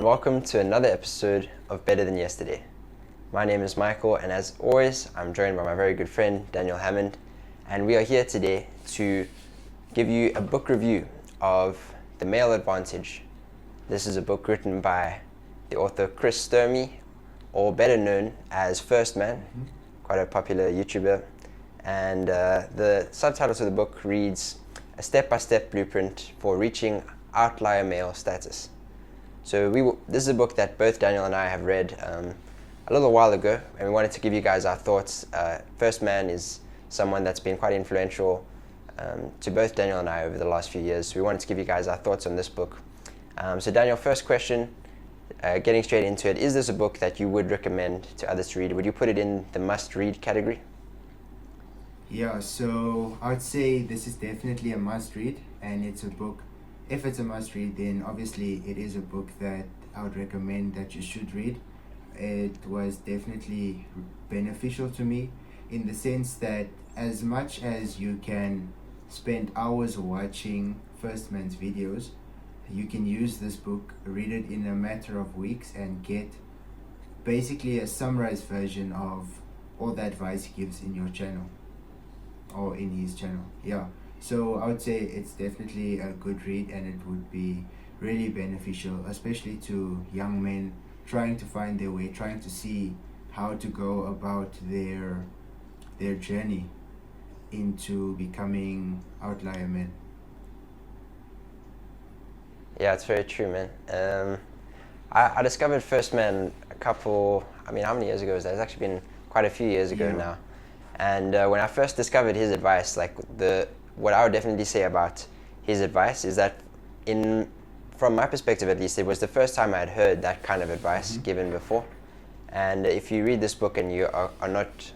and welcome to another episode of Better Than Yesterday. My name is Michael, and as always, I'm joined by my very good friend, Daniel Hammond, and we are here today to give you a book review of The Male Advantage. This is a book written by the author Kris Sturmey, or better known as 1STMAN, quite a popular YouTuber, and the subtitle to the book reads, A Step-by-Step Blueprint for Reaching Outlier Male Status. So this is a book that both Daniel and I have read a little while ago, and we wanted to give you guys our thoughts. 1STMAN is someone that's been quite influential to both Daniel and I over the last few years. So we wanted to give you guys our thoughts on this book. So Daniel, first question, getting straight into it, is this a book that you would recommend to others to read? Would you put it in the must-read category? Yeah, so I would say this is definitely a must-read, and it's a book. If it's a must-read, then obviously it is a book that I would recommend that you should read. It was definitely beneficial to me in the sense that as much as you can spend hours watching 1STMAN's videos, you can use this book, read it in a matter of weeks, and get basically a summarized version of all the advice he gives in your channel or in his channel. Yeah. So I would say it's definitely a good read, and it would be really beneficial, especially to young men trying to find their way, trying to see how to go about their journey into becoming outlier men. Yeah, it's very true, man. I discovered 1STMAN how many years ago was that? It's actually been quite a few years ago now. And when I first discovered his advice, what I would definitely say about his advice is that, from my perspective at least, it was the first time I had heard that kind of advice given before. And if you read this book and you are not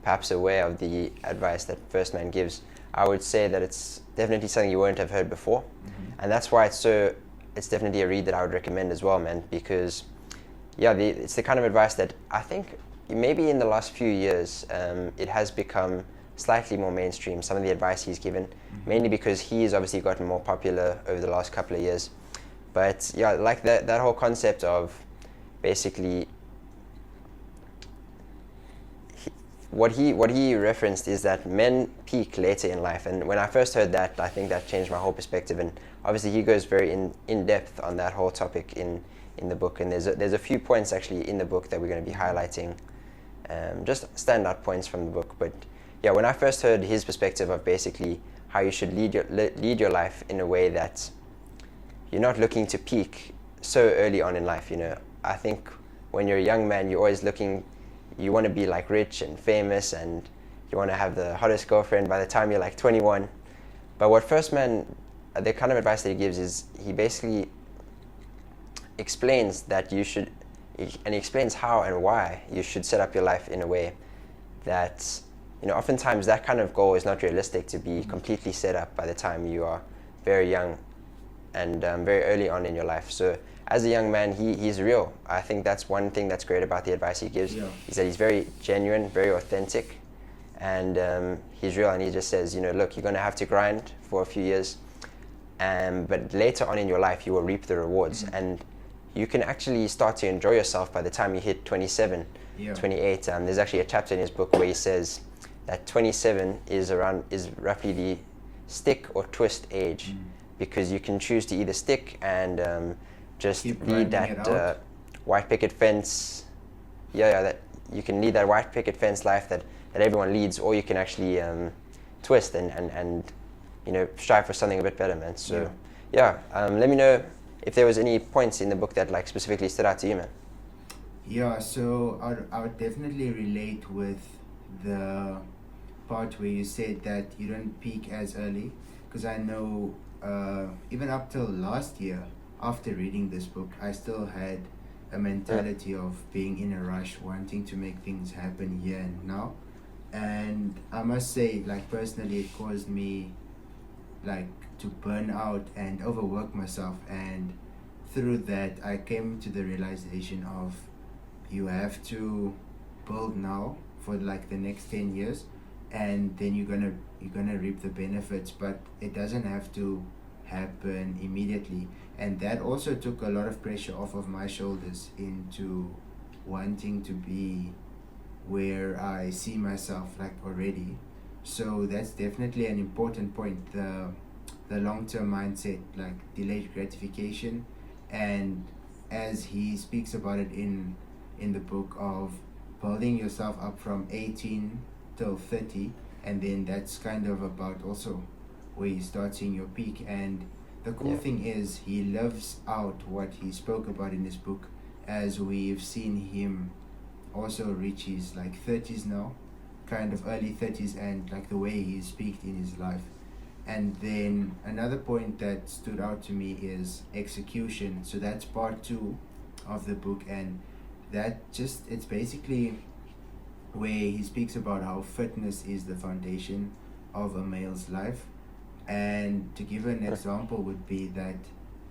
perhaps aware of the advice that 1STMAN gives, I would say that it's definitely something you won't have heard before. And that's why it's definitely a read that I would recommend as well, man, because it's the kind of advice that I think maybe in the last few years it has become slightly more mainstream, some of the advice he's given, mainly because he's obviously gotten more popular over the last couple of years. But yeah, like that whole concept of basically what he referenced is that men peak later in life. And when I first heard that, I think that changed my whole perspective. And obviously he goes very in depth on that whole topic in the book. And there's a few points actually in the book that we're going to be highlighting, just standout points from the book. But yeah, when I first heard his perspective of basically how you should lead your life in a way that you're not looking to peak so early on in life, I think when you're a young man, you're always you want to be like rich and famous, and you want to have the hottest girlfriend by the time you're like 21. But what 1STMAN, the kind of advice that he gives is he basically explains that you should, and he explains how and why you should set up your life in a way that, oftentimes that kind of goal is not realistic to be completely set up by the time you are very young and very early on in your life. So as a young man, he's real. I think that's one thing that's great about the advice he gives, is that he's very genuine, very authentic, and he's real, and he just says, look, you're going to have to grind for a few years, but later on in your life, you will reap the rewards, and you can actually start to enjoy yourself by the time you hit 27, 28. There's actually a chapter in his book where he says that 27 is roughly the stick or twist age, because you can choose to either stick and just lead that white picket fence. That you can lead that white picket fence life that everyone leads, or you can actually twist and strive for something a bit better, man. So let me know if there was any points in the book that specifically stood out to you, man. Yeah, so I would definitely relate with the part where you said that you don't peak as early, because I know even up till last year, after reading this book, I still had a mentality of being in a rush, wanting to make things happen here and now. And I must say, personally, it caused me to burn out and overwork myself. And through that, I came to the realization of you have to build now for the next 10 years, and then you're gonna reap the benefits. But it doesn't have to happen immediately. And that also took a lot of pressure off of my shoulders into wanting to be where I see myself like already. So that's definitely an important point. The long-term mindset, like delayed gratification, and as he speaks about it in the book of building yourself up from 18 till 30, and then that's kind of about also where you start seeing your peak. And the cool thing is he lives out what he spoke about in his book, as we've seen him also reach his like 30s now, kind of early 30s, and like the way he's peaked in his life. And then another point that stood out to me is execution. So that's part 2 of the book, and that just, it's basically where he speaks about how fitness is the foundation of a male's life. And to give an example would be that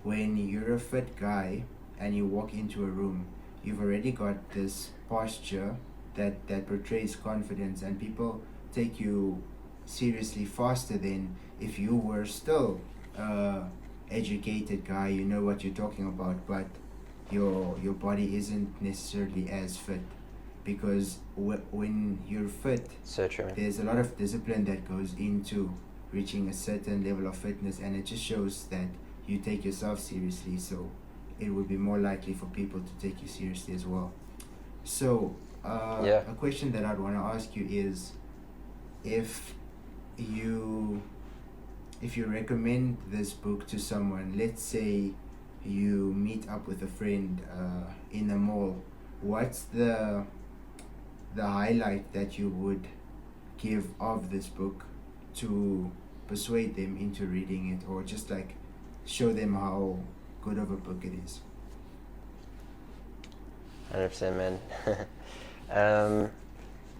when you're a fit guy and you walk into a room, you've already got this posture that portrays confidence, and people take you seriously faster than if you were still educated guy, you know what you're talking about, but your body isn't necessarily as fit. Because when you're fit, So true. there's a lot of discipline that goes into reaching a certain level of fitness, and it just shows that you take yourself seriously, so it would be more likely for people to take you seriously as well. So a question that I'd want to ask you is, if you recommend this book to someone, let's say you meet up with a friend in a mall, what's the highlight that you would give of this book to persuade them into reading it, or just like show them how good of a book it is? 100%, man.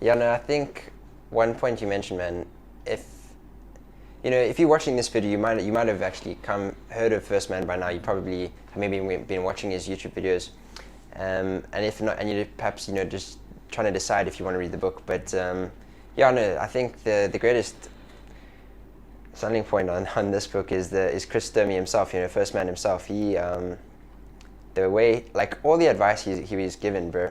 Yeah, no, I think one point you mentioned, man, if you're watching this video, you might have actually heard of 1STMAN by now. You probably have maybe been watching his YouTube videos, and if not, and you perhaps just trying to decide if you want to read the book. But I think the greatest selling point on this book is Kris Sturmey himself. 1STMAN himself. He the way, like, all the advice he was given, bro,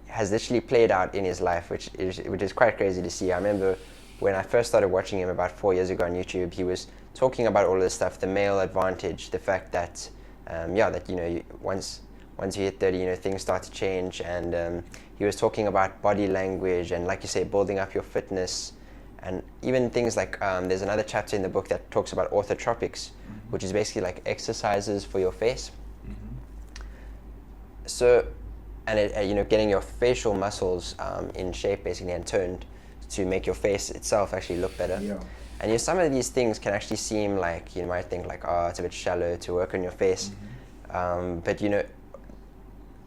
has literally played out in his life, which is quite crazy to see. I remember when I first started watching him about 4 years ago on YouTube, he was talking about all this stuff, the male advantage, the fact that once you hit 30, things start to change, and he was talking about body language and, like you say, building up your fitness, and even things like there's another chapter in the book that talks about orthotropics, which is basically like exercises for your face. So, and it, getting your facial muscles in shape basically and toned to make your face itself actually look better. Yeah. And some of these things can actually seem like, you might think like, oh, it's a bit shallow to work on your face. But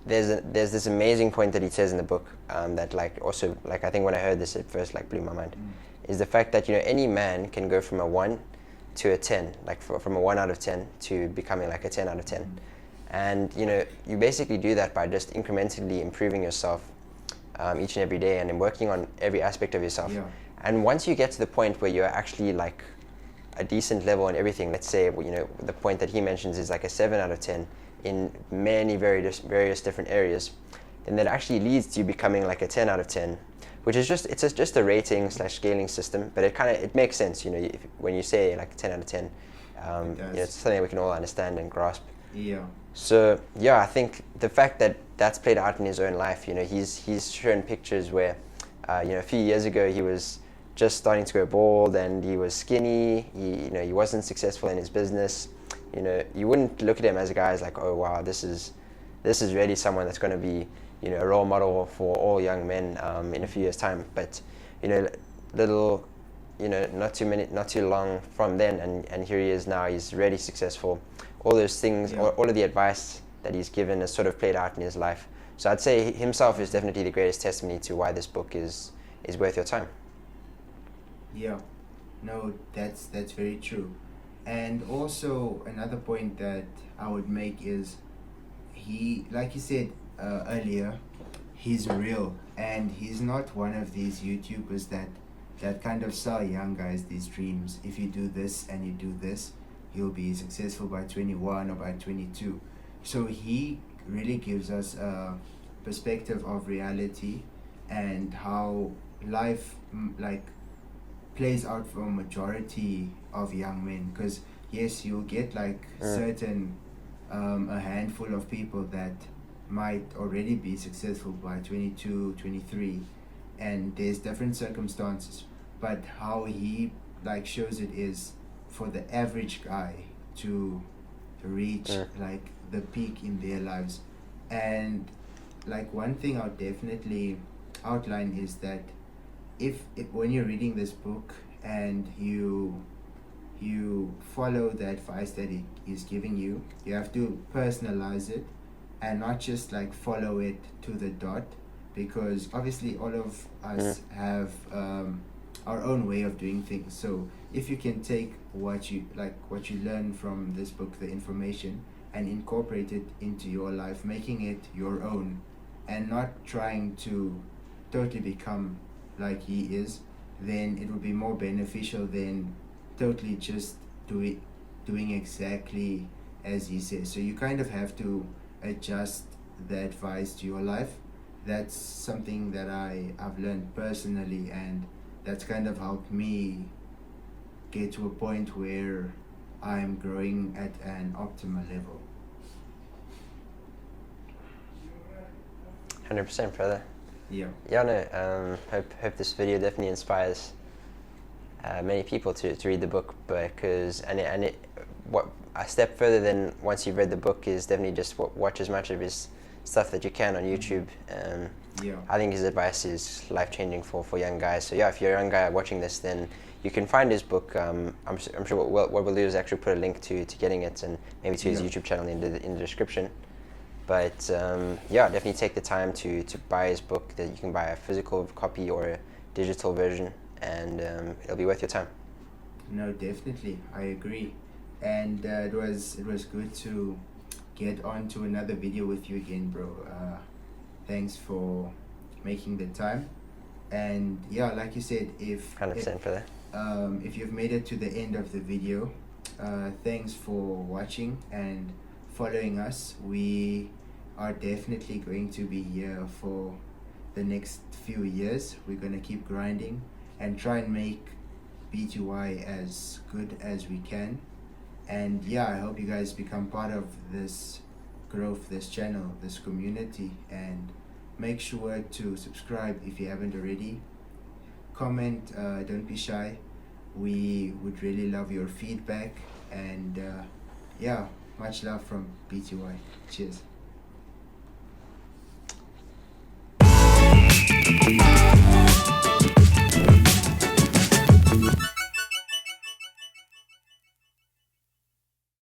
there's this amazing point that he says in the book that also I think when I heard this, it first blew my mind, is the fact that any man can go from a 1 to a 10, from a 1 out of 10 to becoming like a 10 out of 10. And you basically do that by just incrementally improving yourself each and every day, and then working on every aspect of yourself. Yeah. And once you get to the point where you're actually like a decent level in everything, let's say the point that he mentions is like a 7 out of 10 in many various different areas, then that actually leads to you becoming like a 10 out of 10, which is just a rating / scaling system. But it makes sense, when you say like 10 out of 10, it's something we can all understand and grasp. Yeah. So I think the fact that that's played out in his own life, he's shown pictures where, a few years ago he was just starting to go bald and he was skinny. He wasn't successful in his business. You wouldn't look at him as a guy as like, oh wow, this is really someone that's going to be, a role model for all young men in a few years' time. But not too long from then, and here he is now. He's really successful. All those things, all of the advice that he's given has sort of played out in his life. So I'd say himself is definitely the greatest testimony to why this book is worth your time. Yeah, no, that's very true. And also another point that I would make is, he, like you said earlier, he's real, and he's not one of these YouTubers that kind of sell young guys these dreams. If you do this and you do this, he'll be successful by 21 or by 22. So he really gives us a perspective of reality and how life like plays out for a majority of young men. Because yes, you'll get like certain a handful of people that might already be successful by 22, 23, and there's different circumstances, but how he like shows it is for the average guy to reach like the peak in their lives. And like one thing I'll definitely outline is that if when you're reading this book and you follow the advice that it is giving you, you have to personalize it and not just like follow it to the dot, because obviously all of us have our own way of doing things. So if you can take what you learn from this book, the information, and incorporate it into your life, making it your own and not trying to totally become like he is, then it will be more beneficial than totally just doing exactly as he says. So you kind of have to adjust the advice to your life. That's something that I've learned personally, and that's kind of helped me get to a point where I'm growing at an optimal level. 100%, brother. Yeah. Yeah, no, hope this video definitely inspires many people to read the book, because what a step further than once you've read the book is definitely just watch as much of his stuff that you can on YouTube. Yeah. I think his advice is life-changing for young guys. So yeah, if you're a young guy watching this, then you can find his book. I'm sure what we'll do is actually put a link to getting it, and maybe to his YouTube channel in the description. But yeah, definitely take the time to buy his book. That you can buy a physical copy or a digital version, and it'll be worth your time. No, definitely, I agree. And it was good to get on to another video with you again, bro. Thanks for making the time. And yeah, like you said, if 100% for that. If you've made it to the end of the video, thanks for watching and following us. We are definitely going to be here for the next few years. We're going to keep grinding and try and make B2Y as good as we can. And yeah, I hope you guys become part of this growth, this channel, this community, and make sure to subscribe if you haven't already. Comment, don't be shy. We would really love your feedback, and yeah, much love from B2Y. Cheers.